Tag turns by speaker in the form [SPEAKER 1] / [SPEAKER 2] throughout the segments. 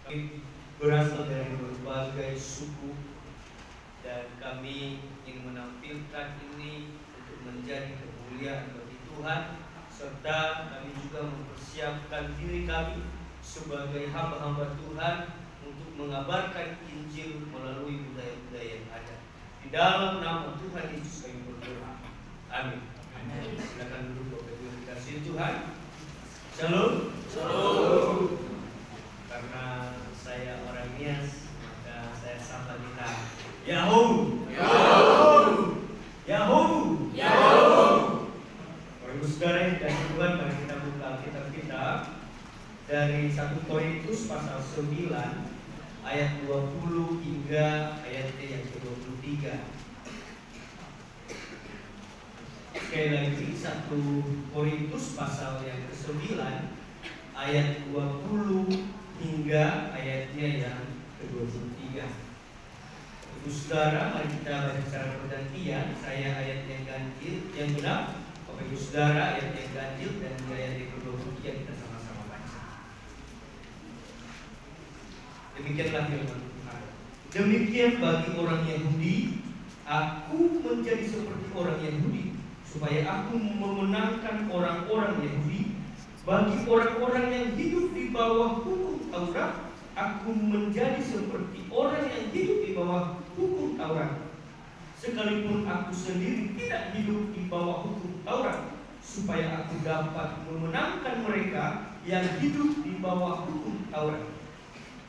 [SPEAKER 1] Kami berasal dari berbagai suku dan kami ingin menampilkan ini untuk menjadi kemuliaan bagi Tuhan, serta kami juga mempersiapkan diri kami sebagai hamba-hamba Tuhan untuk mengabarkan Injil melalui budaya-budaya yang ada. Di dalam nama Tuhan Yesus kami berdoa. Amin. Silakan duduk Bapak Ibu dikasihi Tuhan. Shalom. Shalom. Karena saya orang Nias, maka saya sapa kita Yahoo. Yahoo. Yahoo. Yahoo. Bapak Ibu Saudara yang dikasihi Tuhan, mari kita buka Alkitab kita dari 1 Korintus pasal 9 ayat 20 hingga ayatnya yang ke-23. Sekali lagi 1 Korintus pasal yang ke-9 ayat 20 hingga ayatnya yang ke-23. Ibu Saudara, mari kita baca secara bergantian. Saya ayat yang ganjil, yang genap. Bapak Ibu Saudara ayat yang ganjil, dan di ayat yang ke-23 kita sama-sama baca. Demikianlah firman Tuhan. Demikian bagi orang Yahudi, aku menjadi seperti orang Yahudi, supaya aku memenangkan orang-orang Yahudi. Bagi orang-orang yang hidup di bawah hukum Taurat, aku menjadi seperti orang yang hidup di bawah hukum Taurat. Sekalipun aku sendiri tidak hidup di bawah hukum Taurat, supaya aku dapat memenangkan mereka yang hidup di bawah hukum Taurat.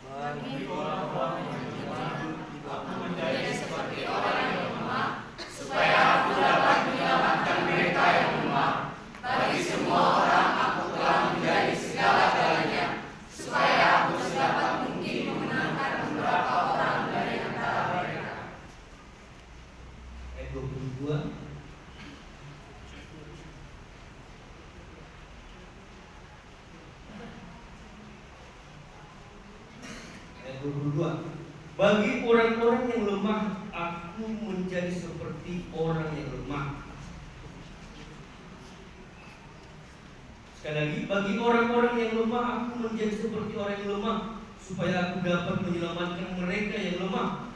[SPEAKER 2] Bagi orang-orang yang lemah, aku menjadi seperti orang yang lemah, supaya aku dapat menyelamatkan mereka yang lemah. Bagi semua orang aku telah menjadi segala-galanya, supaya aku sedapat mungkin memenangkan beberapa orang dari antara mereka.
[SPEAKER 1] Ayat 22. Ayat 22. Bagi orang-orang yang lemah, aku menjadi seperti orang yang lemah. Sekali lagi, bagi orang-orang yang lemah, aku menjadi seperti orang yang lemah, supaya aku dapat menyelamatkan mereka yang lemah.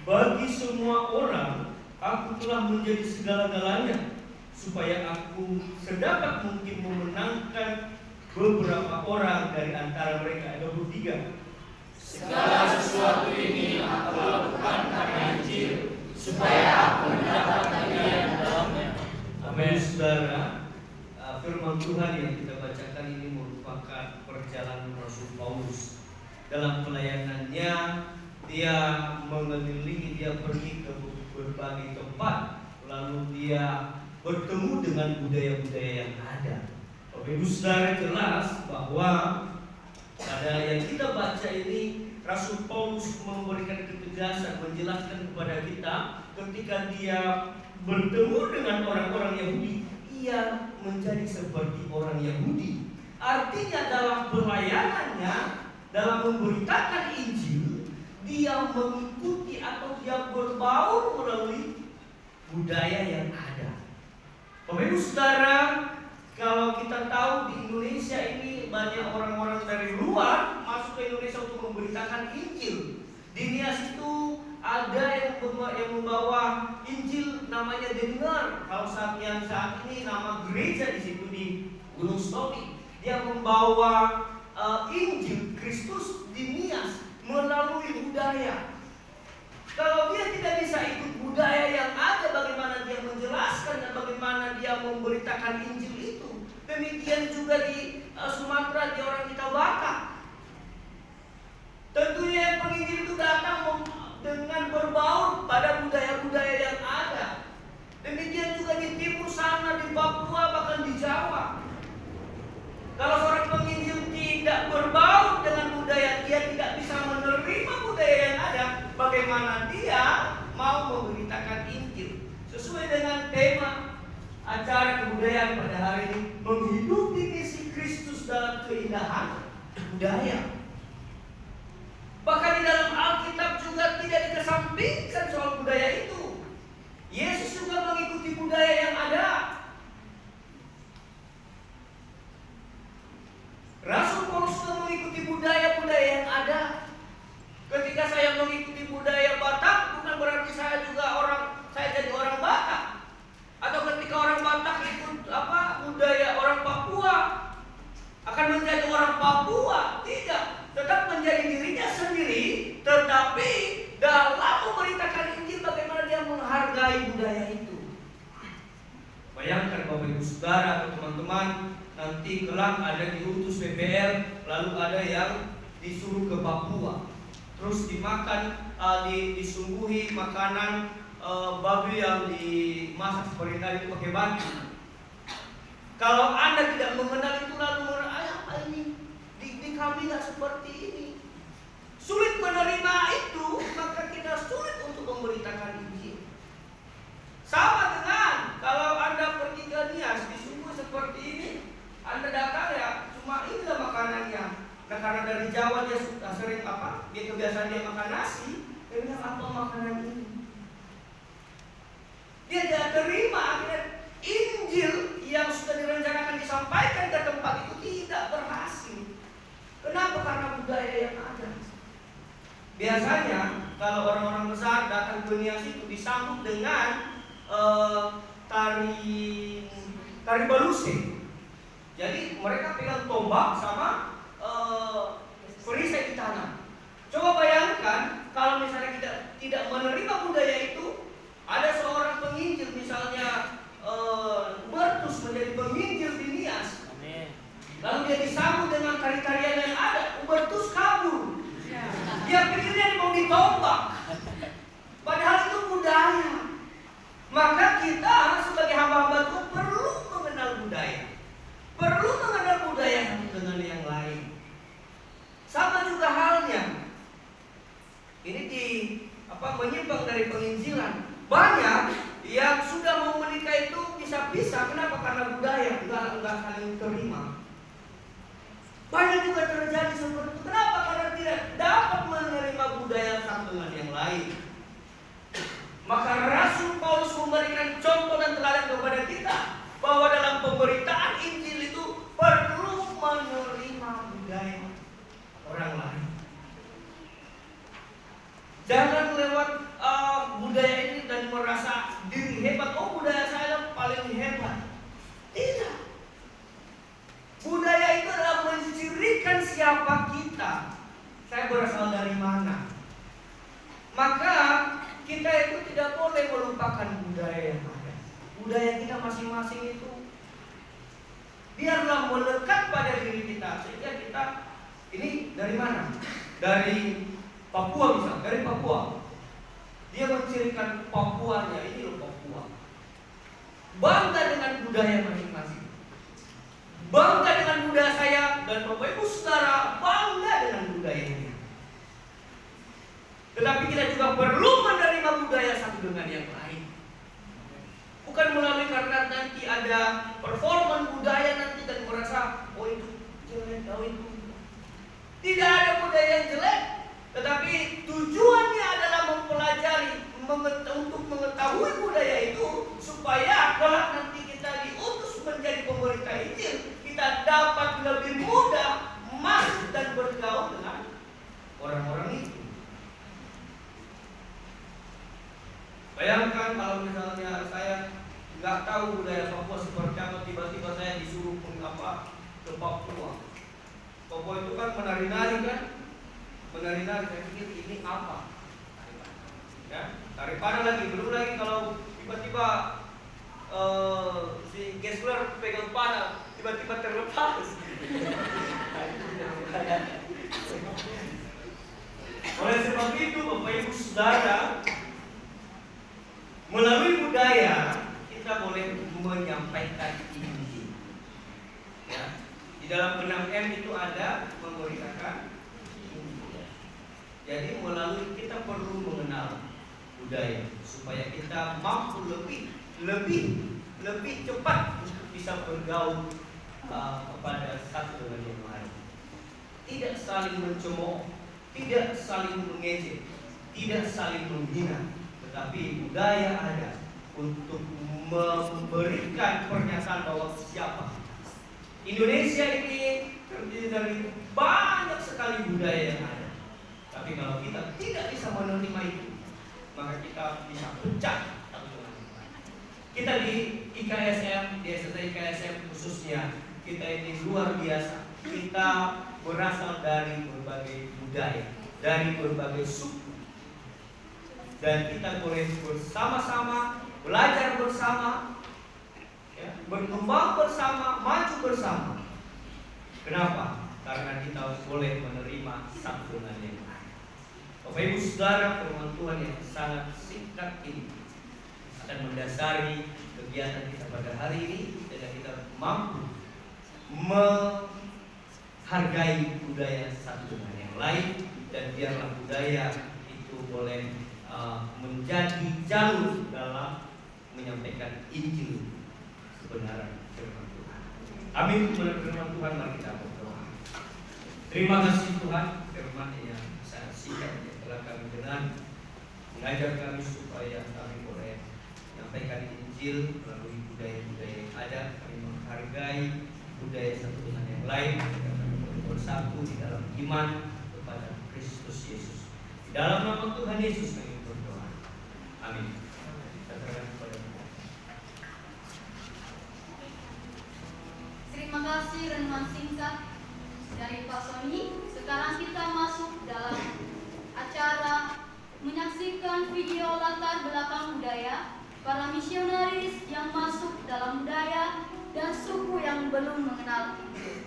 [SPEAKER 1] Bagi semua orang, aku telah menjadi segala-galanya, supaya aku sedapat mungkin memenangkan beberapa orang dari antara mereka. Ayat 23.
[SPEAKER 2] Segala sesuatu ini aku lakukan karena Injil, supaya aku mendapat bagian dalamnya.
[SPEAKER 1] Amin. Saudara, firman Tuhan yang kita bacakan ini merupakan perjalanan Rasul Paulus. Dalam pelayanannya, dia mengelilingi, dia pergi ke berbagai tempat, lalu dia bertemu dengan budaya-budaya yang ada. Bapak Ibu Saudara, jelas bahwa pada yang kita baca ini, Rasul Paulus memberikan ketegasan, menjelaskan kepada kita ketika dia bertemu dengan orang-orang Yahudi, ia menjadi seperti orang Yahudi. Artinya dalam pelayanannya, dalam memberitakan Injil, dia mengikuti atau dia berbaur melalui budaya yang ada. Bapak Ibu Saudara, kalau kita tahu di Indonesia ini banyak orang-orang dari luar masuk ke Indonesia untuk memberitakan Injil. Di Nias itu ada yang membawa Injil, namanya Dengar. Kalau saat ini nama gereja di situ di Gunung Stopi. Dia membawa Injil Kristus di Nias melalui budaya. Kalau dia tidak bisa ikut budaya yang ada, bagaimana dia menjelaskan dan bagaimana dia memberitakan Injil itu? Demikian juga di Sumatera, di orang kita Batak. Tentunya penginjil itu datang dengan berbaur pada budaya-budaya yang ada. Demikian juga di timur sana, di Papua, bahkan di Jawa. Kalau seorang penginjil tidak berbaur dengan budaya, dia tidak bisa menerima budaya yang ada. Bagaimana dia mau memberitakan Injil? Sesuai dengan tema acara kebudayaan pada hari ini, menghidupi misi Kristus dalam keindahan budaya. Bahkan di dalam Alkitab juga tidak dikesampingkan soal budaya itu. Yesus juga mengikuti budaya yang ada. Rasul Paulus juga mengikuti budaya-budaya yang ada. saudara atau teman-teman nanti kelak ada diutus PPR, lalu ada yang disuruh ke Papua, terus dimakan, disungguhi makanan babi yang dimasak seperti tadi itu pakai batu. Kalau Anda tidak mengenal itu lalu apa ini? Di kami nggak seperti ini. Sulit menerima itu, maka kita sulit untuk memberitakan Injil. Sama dengan kalau Anda pergi ke Nias, disuguh seperti ini, Anda datang ya, cuma inilah makanannya. Nah karena dari Jawa dia sudah sering dia kebiasaan dia makan nasi, dia bilang apa makanan ini? Dia tidak terima, akhirnya Injil yang sudah direncanakan disampaikan ke tempat itu tidak berhasil. Kenapa? Karena budaya yang ada. Biasanya kalau orang-orang besar datang ke Nias itu disambut dengan tari baluse. Jadi mereka pegang tombak sama perisai di tangan. Coba bayangkan kalau misalnya kita tidak menerima budaya itu, ada seorang penginjil misalnya Hubertus menjadi penginjil di Nias. Lalu dia disambut dengan tari-tarian yang ada, Hubertus kabur. Dia pikirnya mau ditombak. Padahal itu budaya. Maka kita sebagai hamba-hamba Tuhan perlu mengenal budaya. Perlu mengenal budaya satu dengan yang lain. Sama juga halnya. Ini menyimpang dari penginjilan. Banyak yang sudah mau menikah itu bisa-bisa. Kenapa? Karena budaya enggak saling terima. Banyak juga terjadi seperti itu. Kenapa? Karena tidak dapat menerima budaya satu dengan yang lain. Maka Rasul Paulus memberikan contoh dan teladan kepada kita bahwa dalam pemberitaan Injil itu perlu menerima budaya orang lain. Jangan lewat budaya ini dan merasa diri hebat. Oh, budaya saya paling hebat. Tidak. Budaya itu adalah mencirikan siapa kita. Saya berasal dari mana. Maka kita itu tidak boleh melupakan budaya yang ada. Budaya kita masing-masing itu biarlah melekat pada diri kita. Sehingga kita ini dari mana? Dari Papua misalnya, dari Papua. Dia mencirikan Papuanya, ini loh Papua. Bangga dengan budaya masing-masing. Bangga dengan budaya saya dan Bapak Ibu Saudara bangga dengan budayanya. Tetapi kita juga perlu menerima budaya satu dengan yang lain. Bukan melalui karena nanti ada performan budaya nanti dan merasa oh itu jelek, oh itu. Tidak ada budaya yang jelek. Tetapi tujuannya adalah mempelajari untuk mengetahui budaya itu supaya kalau nanti kita diutus menjadi pemberita Injil, kita dapat lebih mudah masuk dan bergaul dengan orang-orang itu. Bayangkan kalau misalnya saya nggak tahu budaya Papua seperti apa, tiba-tiba saya disuruh ke Papua. Papua itu kan menari-nari kan? Menari-nari, saya pikir ini apa? Ya, daripada lagi, belum lagi kalau tiba-tiba si Gessler pegang panah, tiba-tiba terlepas. Oleh sebab itu, Bapak Ibu Saudara, melalui budaya kita boleh menyampaikan Injil. Ya, di dalam 6M itu ada memberitakan. Jadi melalui kita perlu mengenal budaya supaya kita mampu lebih cepat untuk bisa bergaul kepada satu dengan yang lain. Tidak saling mencemooh, tidak saling mengejek, tidak saling menghina, tetapi budaya ada untuk memberikan pernyataan bahwa siapa. Indonesia ini terdiri dari banyak sekali budaya yang ada. Tapi kalau kita tidak bisa menerima itu, maka kita bisa pecah. Kita di IKSM, di ST IKSM khususnya, kita ini luar biasa. Kita berasal dari berbagai budaya, dari berbagai suku. Dan kita boleh bersama-sama, belajar bersama, ya, berkembang bersama, maju bersama. Kenapa? Karena kita boleh menerima santunan yang lain. Bapak Ibu Saudara, firman Tuhan yang sangat singkat ini akan mendasari kegiatan kita pada hari ini, sehingga kita mampu menghargai budaya satu dengan yang lain, dan biarlah budaya itu boleh menjadi jalur dalam menyampaikan Injil kebenaran firman Tuhan. Amin. Menurut firman Tuhan, mari kita berdoa. Terima kasih Tuhan, firman yang sangat singkat yang telah kami dengar, mengajar kami supaya kami boleh menyampaikan Injil melalui budaya-budaya yang ada. Kami menghargai budaya satu dengan yang lain, dan kami boleh bersatu di dalam iman kepada Kristus Yesus. Di dalam nama Tuhan Yesus kami berdoa. Amin. Kita serahkan kepada Tuhan.
[SPEAKER 2] Terima kasih renungan singkat dari Pak Sony. Sekarang kita masuk dalam acara menyaksikan video latar belakang budaya para misionaris yang masuk dalam budaya dan suku yang belum mengenal Injil.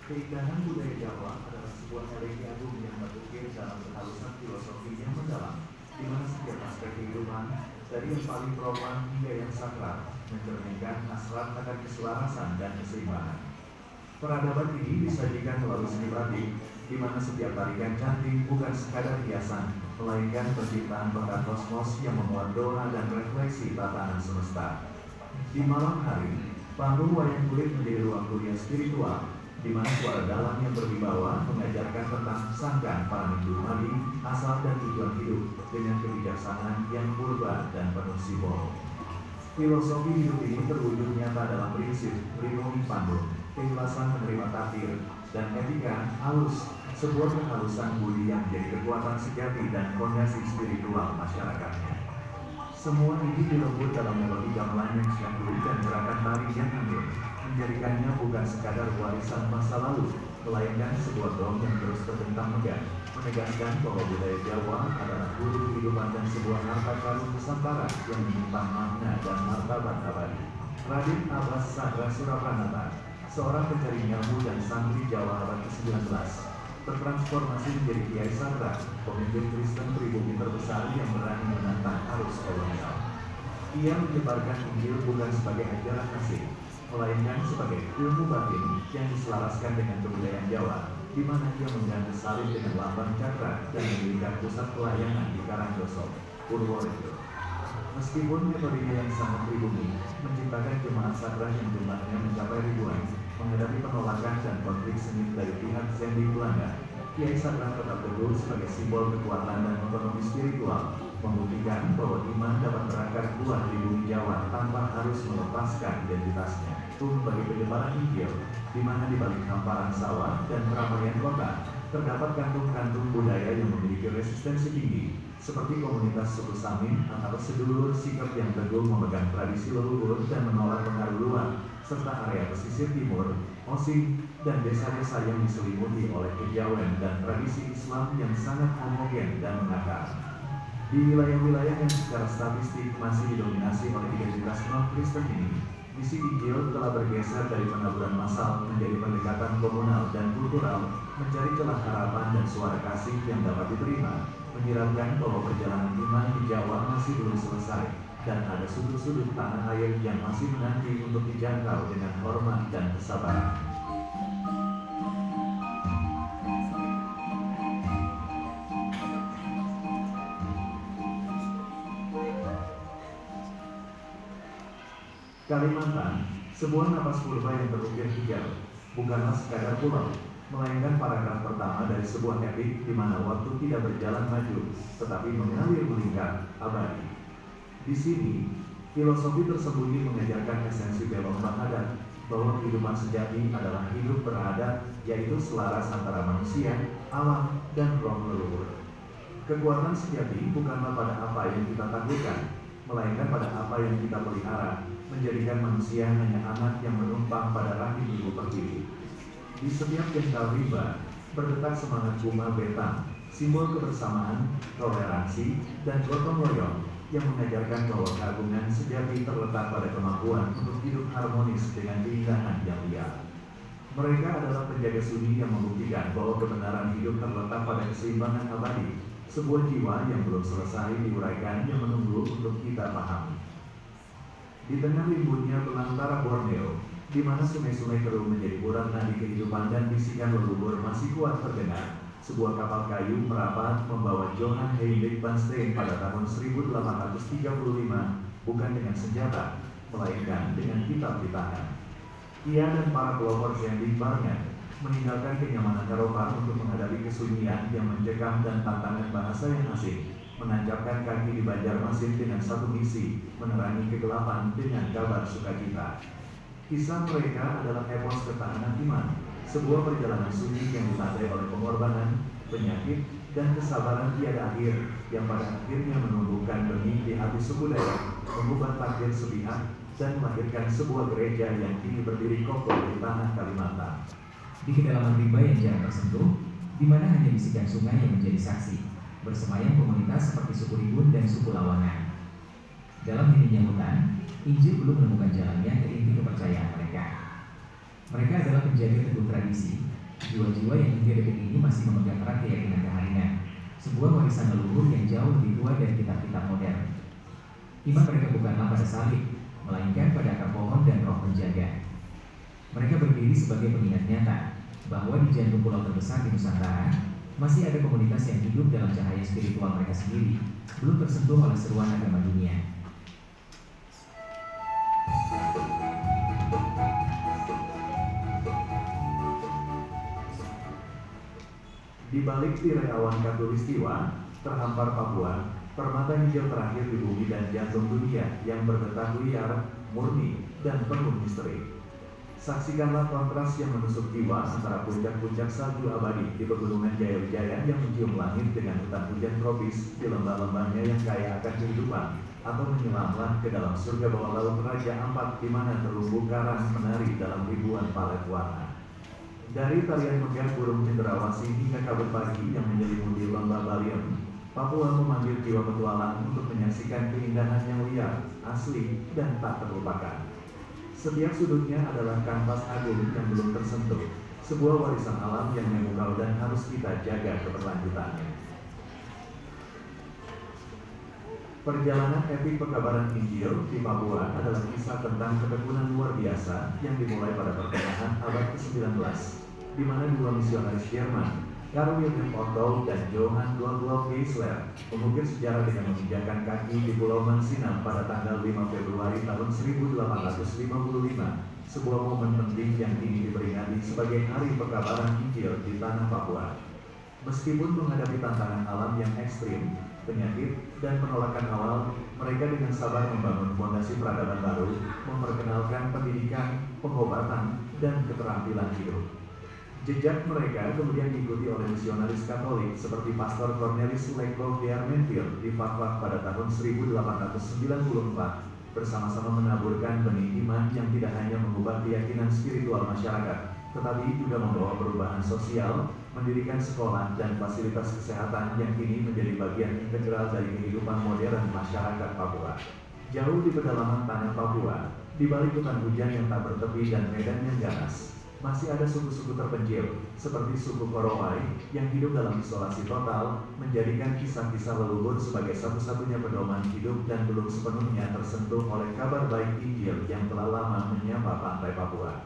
[SPEAKER 3] Keindahan budaya Jawa adalah sebuah religi agung yang berpikir dalam kehalusan filosofi yang mendalam, di mana setiap aspek kehidupan, dari yang paling roman hingga yang sakral, mencerminkan hasrat akan keselarasan dan keseimbangan. Peradaban ini disajikan melalui seni batik, di mana setiap tarikan cantik bukan sekadar hiasan, melainkan penciptaan bahkan kosmos yang memuat doa dan refleksi tatanan semesta. Di malam hari, panggung wayang kulit menjadi ruang kuliah spiritual, di mana suara dalam yang berwibawa mengajarkan tentang sangkaan para minggu mali, asal dan tujuan hidup dengan kebijaksanaan yang purba dan penuh simbol. Filosofi hidup ini terwujud nyata dalam prinsip Rimoni Pandum, keikhlasan menerima takdir, dan etika halus, sebuah kehalusan budi yang menjadi kekuatan sejati dan fondasi spiritual masyarakatnya. Semua ini dilebur dalam melodi gamelan yang syahdu dan gerakan tari yang anggun, menjadikannya bukan sekadar warisan masa lalu, melainkan sebuah dom yang terus terbentang megah, menegaskan bahwa budaya Jawa adalah guru kehidupan dan sebuah harta karun Nusantara yang menyimpan makna dan martabat abadi. Raden Abbas Sadra Surapanata, seorang pencari ilmu dan santri Jawa abad ke-19, bertransformasi menjadi Kiai Sadra, pemimpin Kristen pribumi terbesar yang berani menantang arus kolonial. Ia menyebarkan Injil bukan sebagai ajaran asing, melainkan sebagai ilmu batin yang diselaraskan dengan kebudayaan Jawa, di mana ia mengganti salib dengan lambang cakra dan mendirikan pusat pelayanan di Karangdoso, Purworejo. Meskipun metodenya yang sangat pribumi, menciptakan jemaat Sadra yang jumlahnya mencapai ribuan, menghadapi penolakan dan konflik sengit dari pihak Zendik Belanda, Kiai Sadra tetap teguh sebagai simbol kekuatan dan otonomi spiritual, membuktikan bahwa iman dapat berakar kuat di bumi Jawa tanpa harus melepaskan identitasnya. Bagi penyebaran Injil, di mana di balik hamparan sawah dan keramaian kota, terdapat kantung-kantung budaya yang memiliki resistensi tinggi, seperti komunitas suku Samin atau sedulur sikap yang teguh memegang tradisi leluhur dan menolak pengaruh luar, serta area pesisir timur, Osing, dan desa-desa yang diselimuti oleh kejawen dan tradisi Islam yang sangat homogen dan mengakar. Di wilayah-wilayah yang secara statistik masih didominasi oleh identitas non-Kristen ini, misi Injil telah bergeser dari penaburan massal menjadi pendekatan komunal dan kultural, mencari celah harapan dan suara kasih yang dapat diterima, menyiratkan bahwa perjalanan iman di Jawa masih belum selesai, dan ada sudut-sudut tanah air yang masih menanti untuk dijangkau dengan hormat dan kesabaran. Kalimantan, sebuah napas purba yang berukir hijau, bukanlah sekadar pulau, melainkan paragraf pertama dari sebuah epik di mana waktu tidak berjalan maju, tetapi mengalir melingkar, abadi. Di sini, filosofi tersembunyi mengajarkan esensi belok adat, bahwa kehidupan sejati adalah hidup beradat, yaitu selaras antara manusia, alam, dan roh leluhur. Kekuatan sejati bukanlah pada apa yang kita takutkan, melainkan pada apa yang kita pelihara, menjadikan manusia hanya anak yang menumpang pada rahim ibu pertiwi. Di setiap jengkal rimba, berdetak semangat bunga betang, simbol kebersamaan, toleransi, dan gotong royong yang mengajarkan bahwa keagungan sejati terletak pada kemampuan untuk hidup harmonis dengan keindahan yang liar. Mereka adalah penjaga sunyi yang membuktikan bahwa kebenaran hidup terletak pada keseimbangan abadi, sebuah jiwa yang belum selesai diuraikan yang menunggu untuk kita pahami. Di tengah rimbunnya belantara Borneo, di mana sungai-sungai keruh menjadi urat nadi kehidupan dan bisikan leluhur masih kuat terdengar, sebuah kapal kayu merapat membawa Johann Heinrich van Steen pada tahun 1835 bukan dengan senjata, melainkan dengan kitab di tangan. Ia dan para pelopor Zendik barengan meninggalkan kenyamanan Eropa untuk menghadapi kesunyian yang mencekam dan tantangan bahasa yang asing, menancapkan kaki di Banjarmasin dengan satu misi, menerangi kegelapan dengan kabar sukacita. Kisah mereka adalah epos ketahanan iman, sebuah perjalanan sunyi yang ditandai oleh pengorbanan, penyakit, dan kesabaran tiada akhir yang pada akhirnya menumbuhkan benih di hati suku Dayak, mengubah takdir sepihak, dan melahirkan sebuah gereja yang kini berdiri kokoh di tanah Kalimantan.
[SPEAKER 4] Di kedalaman rimba yang jarang tersentuh, di mana hanya bisikan sungai yang menjadi saksi, bersemayam komunitas seperti suku Ribun dan suku Lawangan. Dalam heningnya hutan, Injil belum menemukan jalannya ke inti kepercayaan mereka. Mereka adalah penjaga teguh tradisi, jiwa-jiwa yang hingga detik ini masih memegang erat keyakinan keharingan, sebuah warisan leluhur yang jauh lebih tua dari kitab-kitab modern. Iman mereka bukanlah pada salib, melainkan pada akar pohon dan roh penjaga. Mereka berdiri sebagai pengingat nyata bahwa di jantung pulau terbesar di Nusantara masih ada komunitas yang hidup dalam cahaya spiritual mereka sendiri, belum tersentuh oleh seruan agama dunia.
[SPEAKER 3] Di balik tirai awan khatulistiwa, terhampar Papua, permata hijau terakhir di bumi dan jantung dunia yang berdetak liar, murni, dan penuh misteri. Saksikanlah kontras yang menusuk jiwa antara puncak-puncak salju abadi di pegunungan Jaya-Wijaya yang mencium langit dengan hutan hujan tropis di lembah-lembahnya yang kaya akan kehidupan, atau menyelamlah ke dalam surga bawah laut Raja Ampat di mana terumbu karang menari dalam ribuan palet warna. Dari tarian megah burung cendrawasih hingga kabut pagi yang menyelimuti lembah Baliem, Papua memanggil jiwa petualang untuk menyaksikan keindahan yang liar, asli, dan tak terlupakan. Setiap sudutnya adalah kanvas agung yang belum tersentuh, sebuah warisan alam yang memukau dan harus kita jaga keberlanjutannya. Perjalanan epik pekabaran Injil di Papua adalah kisah tentang ketekunan luar biasa yang dimulai pada pertengahan abad ke-19, di mana dua misionaris Jerman, Karl Wilhelm Otto dan Johann Gottlob Geisler, mengukir sejarah dengan menginjakan kaki di Pulau Mansinam pada tanggal 5 Februari tahun 1855, sebuah momen penting yang kini diperingati sebagai Hari Pekabaran Injil di tanah Papua. Meskipun menghadapi tantangan alam yang ekstrim, penyakit, dan penolakan awal, mereka dengan sabar membangun fondasi peradaban baru, memperkenalkan pendidikan, pengobatan, dan keterampilan hidup. Jejak mereka kemudian diikuti oleh misionaris Katolik seperti Pastor Cornelis Leklow Viermenville di Fatwat pada tahun 1894, bersama-sama menaburkan benih iman yang tidak hanya mengubah keyakinan spiritual masyarakat, tetapi juga membawa perubahan sosial, mendirikan sekolah dan fasilitas kesehatan yang kini menjadi bagian integral dari kehidupan modern masyarakat Papua. Jauh di pedalaman tanah Papua, di balik hutan hujan yang tak bertepi dan medan yang ganas, masih ada suku-suku terpencil, seperti suku Korowai, yang hidup dalam isolasi total, menjadikan kisah-kisah leluhur sebagai satu-satunya pedoman hidup dan belum sepenuhnya tersentuh oleh kabar baik Injil yang telah lama menyapa pantai Papua.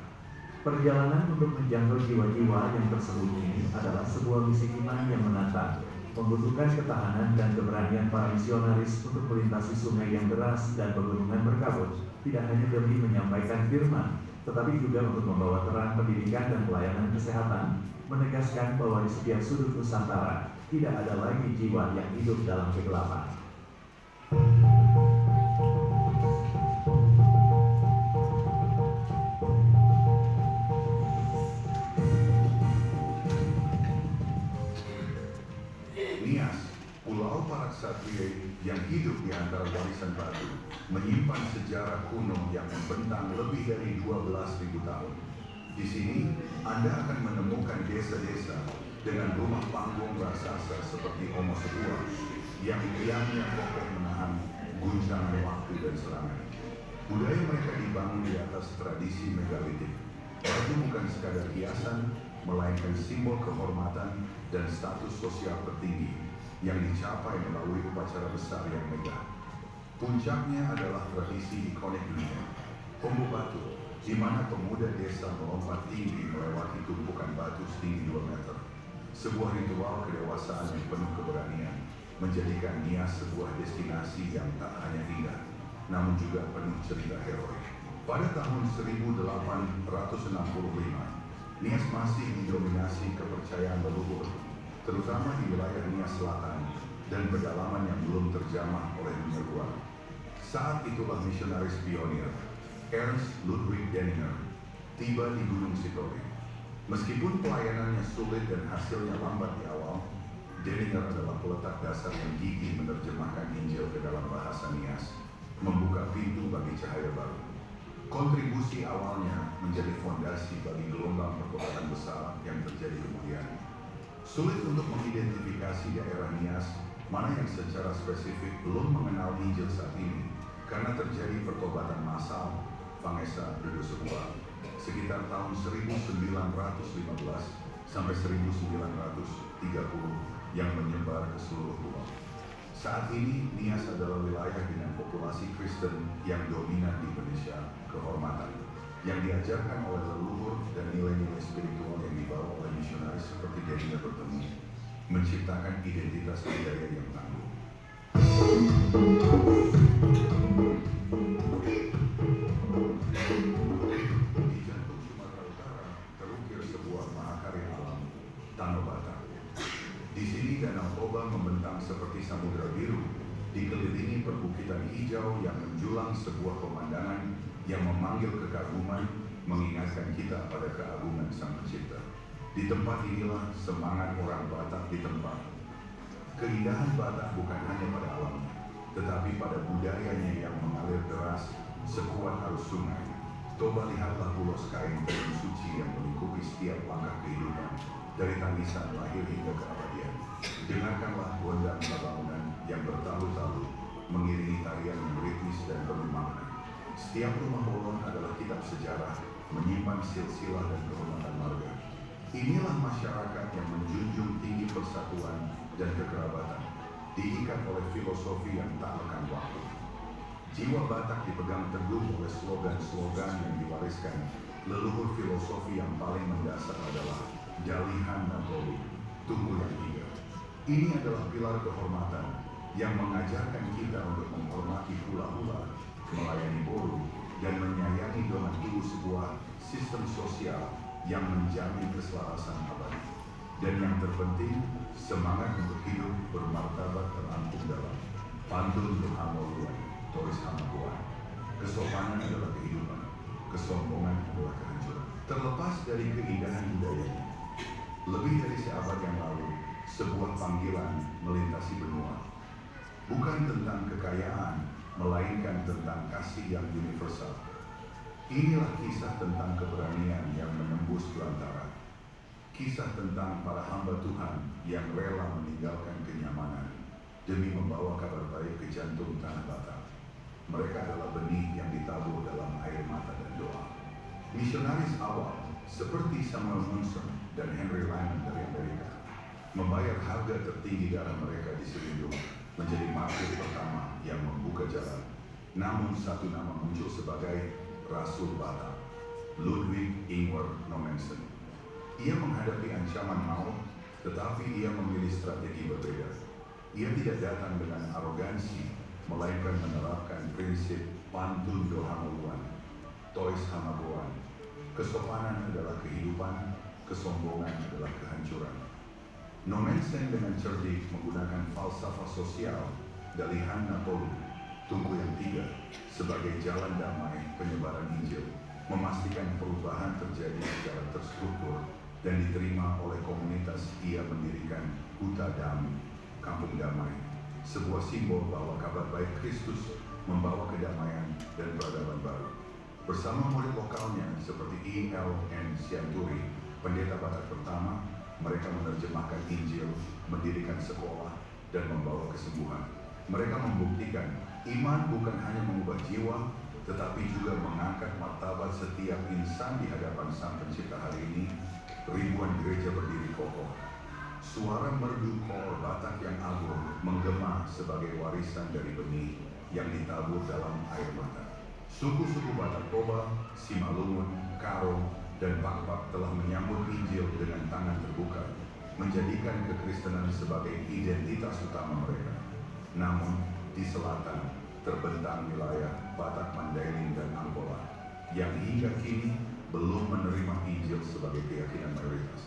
[SPEAKER 3] Perjalanan untuk menjangkau jiwa-jiwa yang tersembunyi adalah sebuah misi iman yang menantang, membutuhkan ketahanan dan keberanian para misionaris untuk melintasi sungai yang deras dan pegunungan berkabut, tidak hanya demi menyampaikan firman, tetapi juga untuk membawa terang pendidikan dan pelayanan kesehatan, menegaskan bahwa di setiap sudut Nusantara tidak ada lagi jiwa yang hidup dalam kegelapan.
[SPEAKER 5] Pulau Paraksatria yang hidup di antara warisan batu menyimpan sejarah kuno yang membentang lebih dari 12.000 tahun. Di sini, Anda akan menemukan desa-desa dengan rumah panggung raksasa seperti Omo Sebuah yang tiangnya kokoh menahan guncangan waktu dan serangan. Budaya mereka dibangun di atas tradisi megalitik. Batu bukan sekadar hiasan, melainkan simbol kehormatan dan status sosial tertinggi yang dicapai melalui upacara besar yang megah. Puncaknya adalah tradisi ikonik dunia, Hombu Batu, di mana pemuda desa melompat tinggi melewati tumpukan batu setinggi 2 meter. Sebuah ritual kedewasaan yang penuh keberanian menjadikan Nias sebuah destinasi yang tak hanya indah, namun juga penuh cerita heroik. Pada tahun 1865, Nias masih didominasi kepercayaan leluhur, terutama di wilayah Nias Selatan dan pedalaman yang belum terjamah oleh dunia luar. Saat itulah misionaris pionir, Ernst Ludwig Denninger, tiba di Gunung Sitoli. Meskipun pelayanannya sulit dan hasilnya lambat di awal, Denninger adalah peletak dasar yang gigih menerjemahkan Injil ke dalam bahasa Nias, membuka pintu bagi cahaya baru. Kontribusi awalnya menjadi fondasi bagi gelombang pertobatan besar yang terjadi kemudian. Sulit untuk mengidentifikasi daerah Nias mana yang secara spesifik belum mengenal Injil saat ini, karena terjadi pertobatan massal Pangesa Bedo Sebuah sekitar tahun 1915 sampai 1930 yang menyebar ke seluruh pulau. Saat ini Nias adalah wilayah dengan populasi Kristen yang dominan di Indonesia, kehormatan yang diajarkan oleh leluhur dan nilai-nilai spiritual yang dibawa oleh misionaris seperti Denninger bertemu, menciptakan identitas budaya yang tangguh. Di jantung Sumatera Utara terukir sebuah mahakarya alam, Danau Batak. Di sini Danau Toba membentang seperti samudera biru, dikelilingi perbukitan hijau yang menjulang sebuah pemandangan yang memanggil kekaguman, mengingatkan kita pada keagungan Sang Pencipta. Di tempat inilah semangat orang Batak ditempa. Keindahan Batak bukan hanya pada alamnya, tetapi pada budayanya yang mengalir deras sekuat arus sungai. Coba lihatlah pulau kain dan suci yang melingkupi setiap langkah kehidupan, dari tangisan lahir hingga keabadian. Dengarkanlah gondang bangunan yang bertalu-talu mengiringi tarian yang ritmis dan penuh makna. Setiap rumah bolong adalah kitab sejarah, menyimpan silsilah dan kehormatan marga. Inilah masyarakat yang menjunjung tinggi persatuan dan kekerabatan, diikat oleh filosofi yang tak lekang waktu. Jiwa Batak dipegang teguh oleh slogan-slogan yang diwariskan leluhur. Filosofi yang paling mendasar adalah Jalihan dan Tolu, tunggu yang 3. Ini adalah pilar kehormatan yang mengajarkan kita untuk menghormati hula-hula, melayani boru, dan menyayangi dengan dulu sebuah sistem sosial yang menjamin keselarasan abadi. Dan yang terpenting, semangat untuk hidup bermartabat terangkum dalam Pantun Dohamoluan, Toris Hamakuan. Kesopanan adalah kehidupan, kesombongan adalah kehancuran. Terlepas dari keindahan budayanya, lebih dari seabad yang lalu, sebuah panggilan melintasi benua. Bukan tentang kekayaan, melainkan tentang kasih yang universal. Inilah kisah tentang keberanian yang menembus belantara. Kisah tentang para hamba Tuhan yang rela meninggalkan kenyamanan demi membawa kabar baik ke jantung tanah Batak. Mereka adalah benih yang ditabur dalam air mata dan doa. Misionaris awal seperti Samuel Munson dan Henry Lyman dari Amerika membayar harga tertinggi darah mereka di Serindung, menjadi martir pertama yang membuka jalan. Namun satu nama muncul sebagai Rasul Batak, Ludwig Ingwer Nommensen. Ia menghadapi ancaman maut, tetapi ia memilih strategi berbeda. Ia tidak datang dengan arogansi, melainkan menerapkan prinsip Pantun Dohamoluan, Tois Hamabuan. Kesopanan adalah kehidupan, kesombongan adalah kehancuran. Nommensen dengan cerdik menggunakan falsafah sosial Dalihan Napolu, tunggu yang 3, sebagai jalan damai penyebaran Injil, memastikan perubahan terjadi secara terstruktur dan diterima oleh komunitas. Ia mendirikan Huta Damai, Kampung Damai, sebuah simbol bahwa kabar baik Kristus membawa kedamaian dan peradaban baru. Bersama murid lokalnya seperti E.L.N. Sianturi, pendeta Batak pertama, mereka menerjemahkan Injil, mendirikan sekolah, dan membawa kesembuhan. Mereka membuktikan iman bukan hanya mengubah jiwa, tetapi juga mengangkat martabat setiap insan di hadapan Sang Pencipta. Hari ini, ribuan gereja berdiri kokoh. Suara merdu kor Batak yang agung menggema sebagai warisan dari benih yang ditabur dalam air mata. Suku-suku Batak Toba, Simalungun, Karo, dan Pakpak telah menyambut Injil dengan tangan terbuka, menjadikan kekristenan sebagai identitas utama mereka. Namun, di selatan terbentang wilayah Batak Mandailing dan Angkola yang hingga kini belum menerima Injil sebagai keyakinan mayoritas.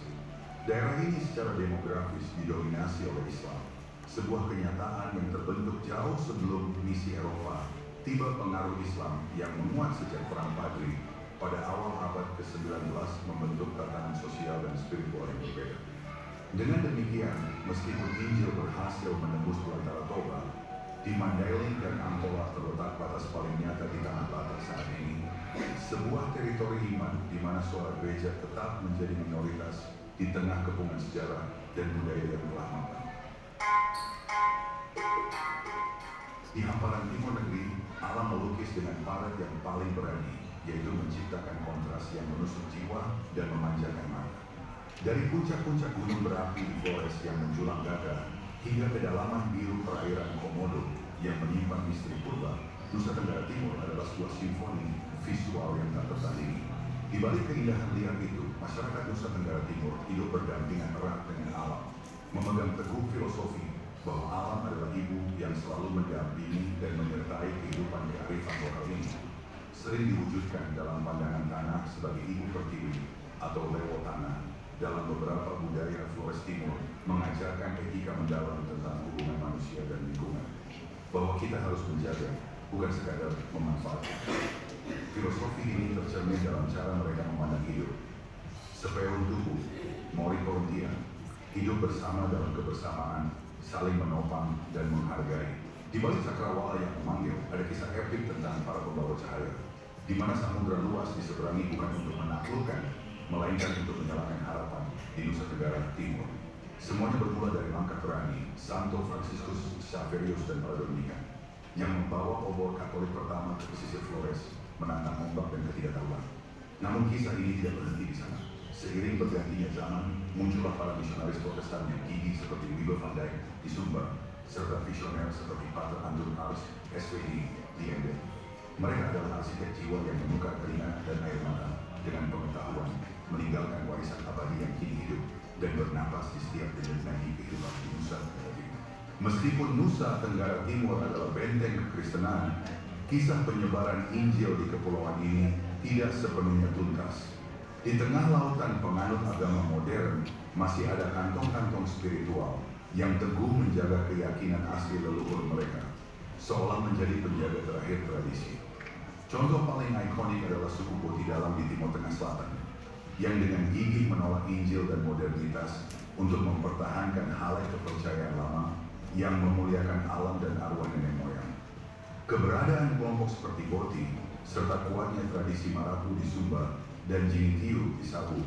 [SPEAKER 5] Daerah ini secara demografis didominasi oleh Islam, sebuah kenyataan yang terbentuk jauh sebelum misi Eropa tiba. Pengaruh Islam yang menguat sejak Perang Padri pada awal abad ke-19 membentuk tatanan sosial dan spiritual yang berbeda. Dengan demikian, meskipun Injil berhasil menembus belantara Toba, di Mandailing dan Angkola terletak batas paling nyata di tanah Batak saat ini, sebuah teritori iman di mana suara gereja tetap menjadi minoritas di tengah kepungan sejarah dan budaya yang telah mapan. Di hamparan timur negeri, alam melukis dengan palet yang paling berani, yaitu menciptakan kontras yang menusuk jiwa dan memanjakan mata. Dari puncak-puncak gunung berapi di Flores yang menjulang dada, hingga kedalaman biru perairan Komodo yang menyimpan misteri purba, Nusa Tenggara Timur adalah sebuah simfoni visual yang tak tertandingi. Di balik keindahan liar itu, masyarakat Nusa Tenggara Timur hidup berdampingan erat dengan alam, memegang teguh filosofi bahwa alam adalah ibu yang selalu mendampingi dan menyertai kehidupan kearifan lokal ini. Sering diwujudkan dalam pandangan tanah sebagai ibu pertiwi atau lewo tanah. Dalam beberapa budaya Flores Timur mengajarkan etika mendalam tentang hubungan manusia dan lingkungan, bahwa kita harus menjaga, bukan sekadar memanfaatkan. Filosofi ini tercermin dalam cara mereka memandang hidup. Sepeon tubuh, mori korontian, hidup bersama dalam kebersamaan, saling menopang dan menghargai. Di balik cakrawala yang memanggil, ada kisah epik tentang para pembawa cahaya, di mana samudra luas diseberangi bukan untuk menaklukkan, melainkan untuk menyalakan harapan di Nusa Tenggara Timur. Semuanya bermula dari langkah berani Santo Franciscus Xaverius dan para Dominikan yang membawa obor Katolik pertama ke pesisir Flores, menantang ombak dan ketidaktahuan. Namun kisah ini tidak berhenti di sana. Seiring bergantinya zaman, muncullah para misionaris Protestan yang gigih seperti Wiebe van Dijk di Sumba, serta visioner seperti Pater Andrew Ars, SVD di Ende. Mereka adalah arsitek jiwa yang menukar keringat dan air mata dengan pengetahuan, meninggalkan warisan abadi yang kini hidup dan bernapas di setiap denyut nadi kehidupan di Nusa Tenggara Timur. Meskipun Nusa Tenggara Timur adalah benteng kekristenan, kisah penyebaran Injil di kepulauan ini tidak sepenuhnya tuntas. Di tengah lautan penganut agama modern, masih ada kantong-kantong spiritual yang teguh menjaga keyakinan asli leluhur mereka, seolah menjadi penjaga terakhir tradisi. Contoh paling ikonik adalah suku Boti Dalam di Timur Tengah Selatan, yang dengan gigih menolak Injil dan modernitas untuk mempertahankan halai kepercayaan lama yang memuliakan alam dan arwah nenek moyang. Keberadaan kelompok seperti Boti, serta kuatnya tradisi Marapu di Sumba dan Jinitiu di Sabu,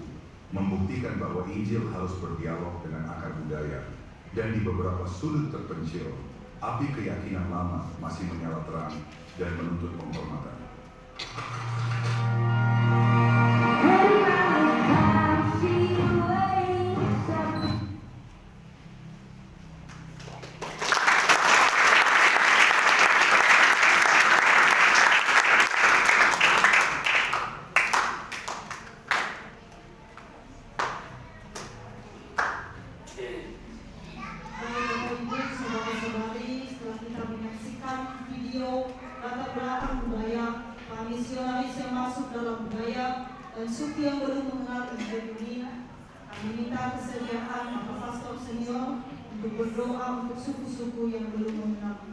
[SPEAKER 5] membuktikan bahwa Injil harus berdialog dengan akar budaya, dan di beberapa sudut terpencil, api keyakinan lama masih menyala terang dan menuntut penghormatan.
[SPEAKER 2] Dan suku yang belum mengenal Injil ini, kami minta kesediaan Bapak Pastor Senior untuk berdoa untuk suku-suku yang belum mengenal